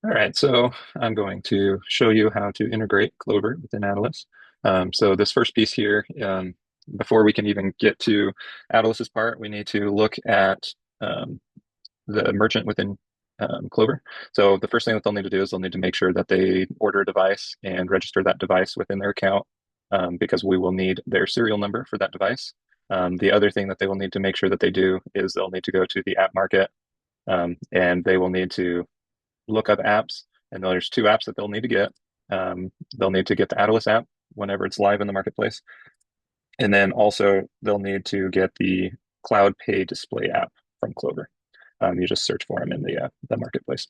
All right, so I'm going to show you how to integrate Clover within Adilas. So this first piece here, before we can even get to Adilas's part, we need to look at um, the merchant within Clover. So the first thing that they'll need to do is they'll need to make sure that they order a device and register that device within their account, because we will need their serial number for that device. The other thing that they will need to make sure that they do is they'll need to go to the app market, and they will need to look up apps, and there's two apps that they'll need to get. They'll need to get the Adilas app whenever it's live in the marketplace, and then also they'll need to get the Cloud Pay Display app from Clover. You just search for them in the marketplace.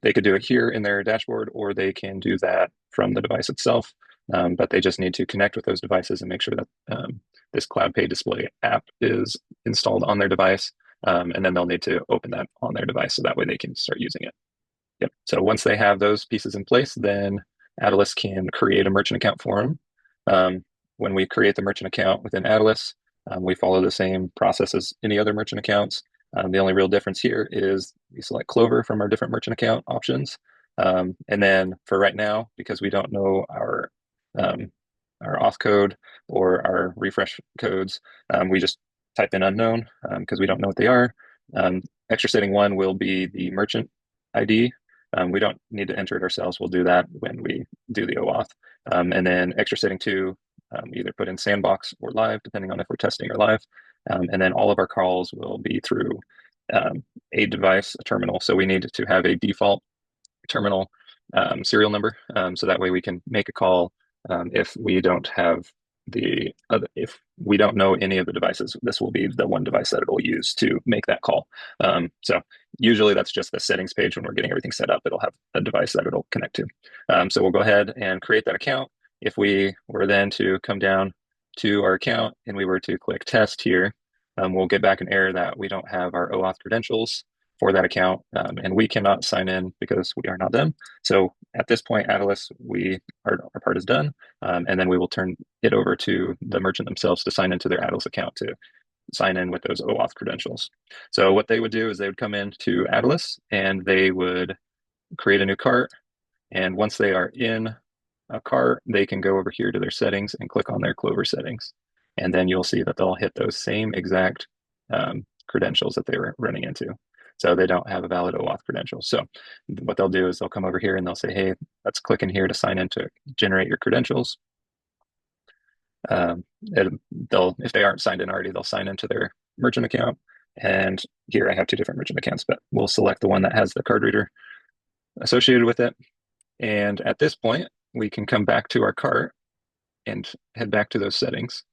They could do it here in their dashboard, or they can do that from the device itself. But they just need to connect with those devices and make sure that this Cloud Pay Display app is installed on their device. And then they'll need to open that on their device so that way they can start using it. Yep. So once they have those pieces in place, then Adilas can create a merchant account for them. When we create the merchant account within Adilas, we follow the same process as any other merchant accounts. The only real difference here is we select Clover from our different merchant account options. And then for right now, because we don't know um, our auth code or our refresh codes, we just type in unknown because we don't know what they are. Extra setting one will be the merchant ID. We don't need to enter it ourselves. We'll do that when we do the OAuth. And then extra setting two, either put in sandbox or live, depending on if we're testing or live. And then all of our calls will be through a device, a terminal. So we need to have a default terminal serial number. So that way we can make a call if we don't have if we don't know any of the devices. This will be the one device that it'll use to make that call. So usually that's just the settings page when we're getting everything set up. It'll have a device that it'll connect to. So we'll go ahead and create that account. If we were then to come down to our account and we were to click test here, we'll get back an error that we don't have our OAuth credentials for that account, and we cannot sign in because we are not them. So at this point, Adilas, our part is done, and then we will turn it over to the merchant themselves to sign into their Adilas account to sign in with those OAuth credentials. So what they would do is they would come into Adilas and they would create a new cart, and once they are in a cart, they can go over here to their settings and click on their Clover settings, and then you'll see that they'll hit those same exact credentials that they were running into. So they don't have a valid OAuth credential. So what they'll do is they'll come over here and they'll say, hey, let's click in here to sign in to generate your credentials. If they aren't signed in already, they'll sign into their merchant account. And here I have two different merchant accounts, but we'll select the one that has the card reader associated with it. And at this point, we can come back to our cart and head back to those settings.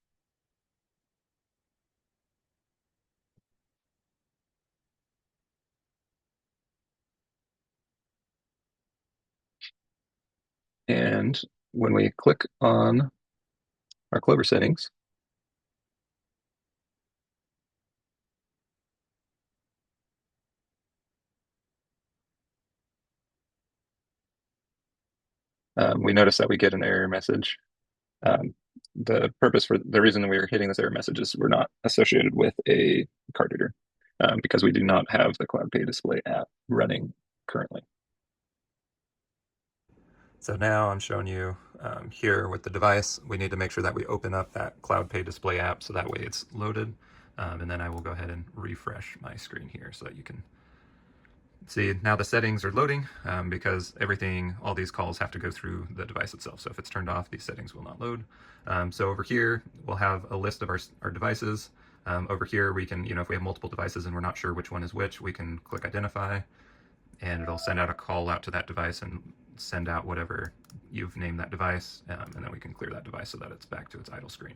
And when we click on our Clover settings, we notice that we get an error message. The reason that we are hitting this error message is we're not associated with a card reader, because we do not have the Cloud Pay Display app running currently. So now I'm showing you here with the device, we need to make sure that we open up that Cloud Pay Display app so that way it's loaded. And then I will go ahead and refresh my screen here so that you can see now the settings are loading, because all these calls have to go through the device itself. So if it's turned off, these settings will not load. So over here, we'll have a list of our devices. Over here, we can, if we have multiple devices and we're not sure which one is which, we can click identify, and it'll send out a call out to that device and send out whatever you've named that device, and then we can clear that device so that it's back to its idle screen.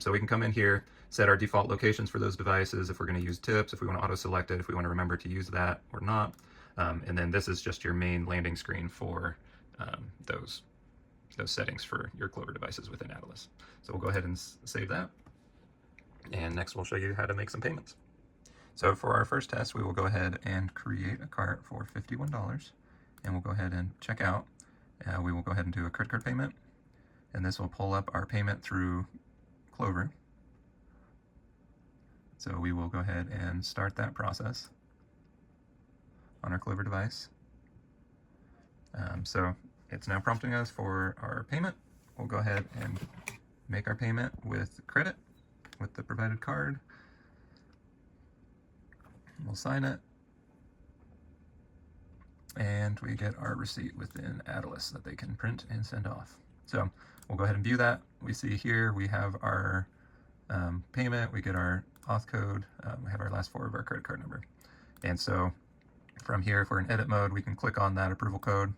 So we can come in here, set our default locations for those devices, if we're going to use tips, if we want to auto-select it, if we want to remember to use that or not. And then this is just your main landing screen for those settings for your Clover devices within Adilas. So we'll go ahead and save that. And next we'll show you how to make some payments. So for our first test, we will go ahead and create a cart for $51, and we'll go ahead and check out. We will go ahead and do a credit card payment, and this will pull up our payment through Clover. So we will go ahead and start that process on our Clover device. So it's now prompting us for our payment. We'll go ahead and make our payment with credit with the provided card. We'll sign it, and we get our receipt within Adilas that they can print and send off. So we'll go ahead and view that. We see here we have our payment, we get our auth code, we have our last four of our credit card number. And so from here, if we're in edit mode, we can click on that approval code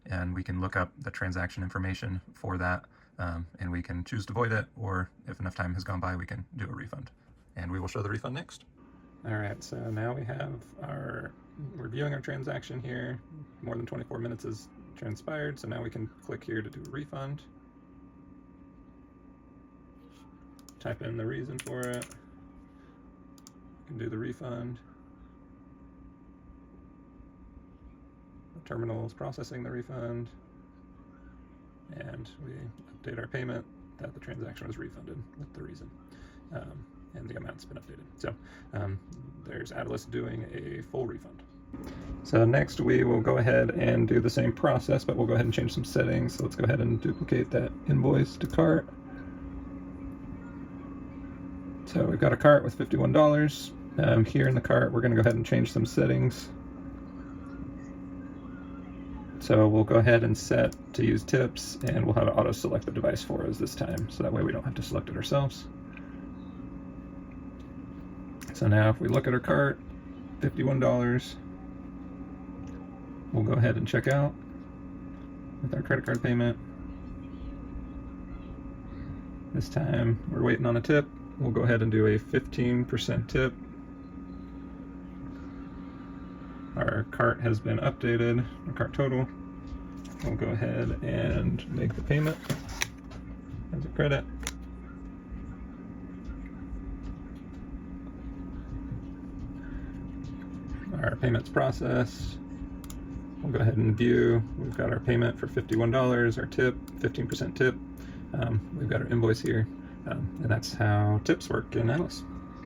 and we can look up the transaction information for that, and we can choose to void it, or if enough time has gone by, we can do a refund. And we will show the refund next. All right, so now we're viewing our transaction here. More than 24 minutes has transpired, so now we can click here to do a refund. Type in the reason for it. We can do the refund. The terminal is processing the refund, and we update our payment that the transaction was refunded with the reason. And the amount's been updated. So there's Adilas doing a full refund. So next we will go ahead and do the same process, but we'll go ahead and change some settings. So let's go ahead and duplicate that invoice to cart. So we've got a cart with $51. Here in the cart, we're going to go ahead and change some settings. So we'll go ahead and set to use tips, and we'll have it auto select the device for us this time, so that way we don't have to select it ourselves. So now if we look at our cart, $51, we'll go ahead and check out with our credit card payment. This time we're waiting on a tip. We'll go ahead and do a 15% tip. Our cart has been updated, our cart total. We'll go ahead and make the payment as a credit. Our payment's processed. We'll go ahead and view. We've got our payment for $51, our tip, 15% tip. We've got our invoice here, and that's how tips work in Adilas.